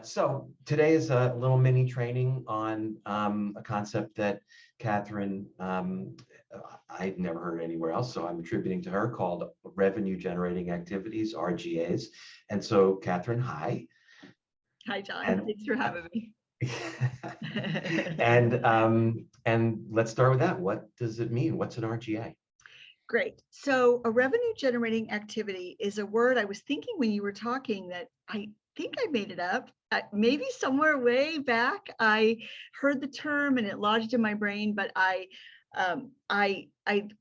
So today is a little mini training on a concept that Catherine, I'd never heard anywhere else, so I'm attributing to her, called revenue generating activities, RGAs. And so, Catherine, hi. Hi, John. And Thanks for having me. and let's start with that. What does it mean? What's an RGA? Great. So a revenue generating activity is a word I was thinking when you were talking that I think I made it up. Maybe somewhere way back, I heard the term and it lodged in my brain, but I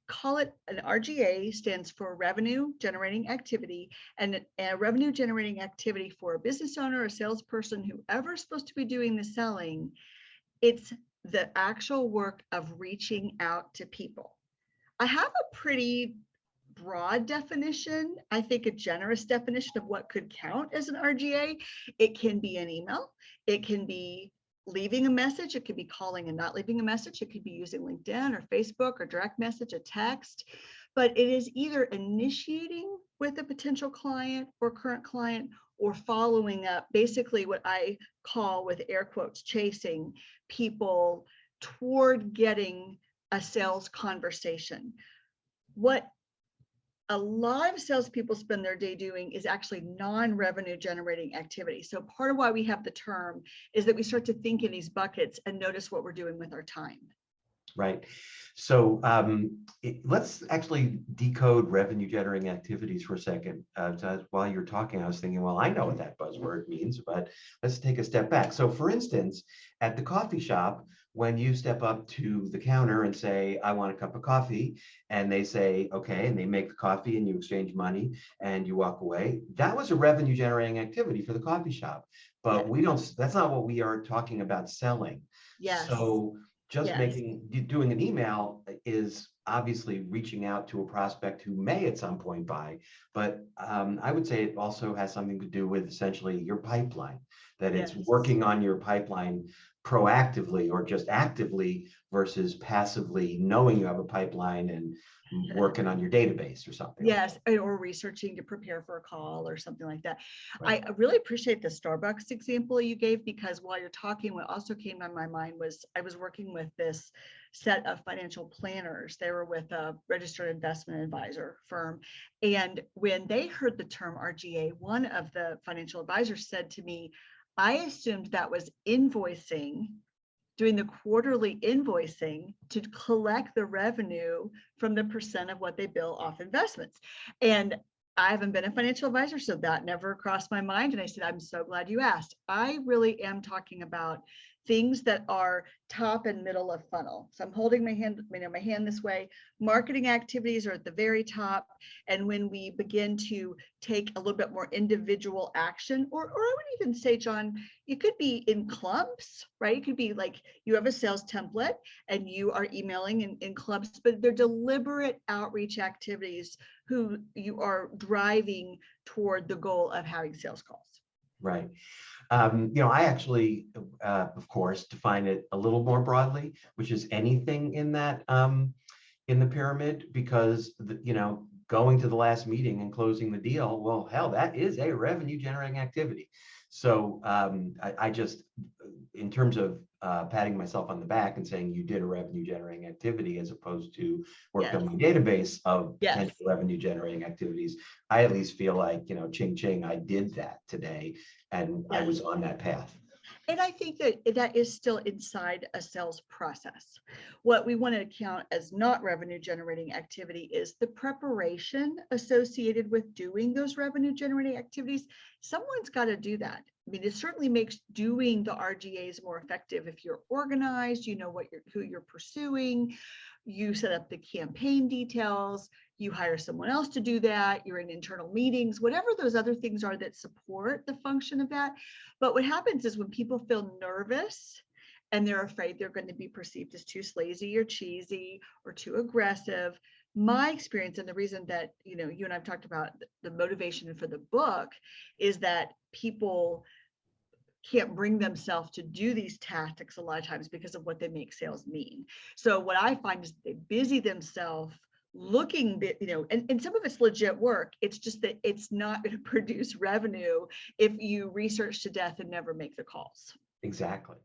call it an RGA, stands for revenue generating activity, and a revenue generating activity for a business owner, a salesperson, whoever's supposed to be doing the selling. It's the actual work of reaching out to people. I have a pretty broad definition, I think a generous definition of what could count as an RGA. It can be an email, it can be leaving a message, it could be calling and not leaving a message, it could be using LinkedIn or Facebook or direct message, a text, but it is either initiating with a potential client or current client or following up, basically what I call, with air quotes, chasing people toward getting a sales conversation. What a lot of salespeople spend their day doing is actually non-revenue generating activity. So part of why we have the term is that we start to think in these buckets and notice what we're doing with our time. Right. So let's actually decode revenue generating activities for a second. While you're talking, I was thinking, well, I know what that buzzword means, but let's take a step back. So for instance, at the coffee shop, when you step up to the counter and say, I want a cup of coffee, and they say, okay, and they make the coffee and you exchange money and you walk away, that was a revenue generating activity for the coffee shop. But that's not what we are talking about selling. Yes. So just Yes. doing an email is obviously reaching out to a prospect who may at some point buy, but I would say it also has something to do with essentially your pipeline, that it's working on your pipeline proactively or just actively versus passively knowing you have a pipeline and working on your database or something. Yes, or researching to prepare for a call or something like that. Right. I really appreciate the Starbucks example you gave, because while you're talking, what also came to my mind was I was working with this set of financial planners. They were with a registered investment advisor firm. And when they heard the term RGA, one of the financial advisors said to me, I assumed that was invoicing, doing the quarterly invoicing to collect the revenue from the percent of what they bill off investments. And I haven't been a financial advisor, so that never crossed my mind. And I said, I'm so glad you asked. I really am talking about things that are top and middle of funnel. So I'm holding my hand, my hand this way. Marketing activities are at the very top. And when we begin to take a little bit more individual action, or I would even say, John, it could be in clumps, right? It could be like you have a sales template and you are emailing in clumps, but they're deliberate outreach activities who you are driving toward the goal of having sales calls. Right. I actually, of course, define it a little more broadly, which is anything in that in the pyramid, because going to the last meeting and closing the deal, well, hell, that is a revenue generating activity. So I just, in terms of patting myself on the back and saying you did a revenue generating activity as opposed to work on the database of potential revenue generating activities, I at least feel like, ching ching, I did that today and I was on that path. And I think that is still inside a sales process. What we want to count as not revenue generating activity is the preparation associated with doing those revenue generating activities. Someone's got to do that. I mean, it certainly makes doing the RGAs more effective if you're organized, you know who you're pursuing, you set up the campaign details, you hire someone else to do that, you're in internal meetings, whatever those other things are that support the function of that. But what happens is when people feel nervous and they're afraid they're going to be perceived as too sleazy or cheesy or too aggressive, my experience, and the reason that you and I've talked about the motivation for the book, is that people can't bring themselves to do these tactics a lot of times because of what they make sales mean. So what I find is they busy themselves and some of it's legit work. It's just that it's not going to produce revenue if you research to death and never make the calls. Exactly.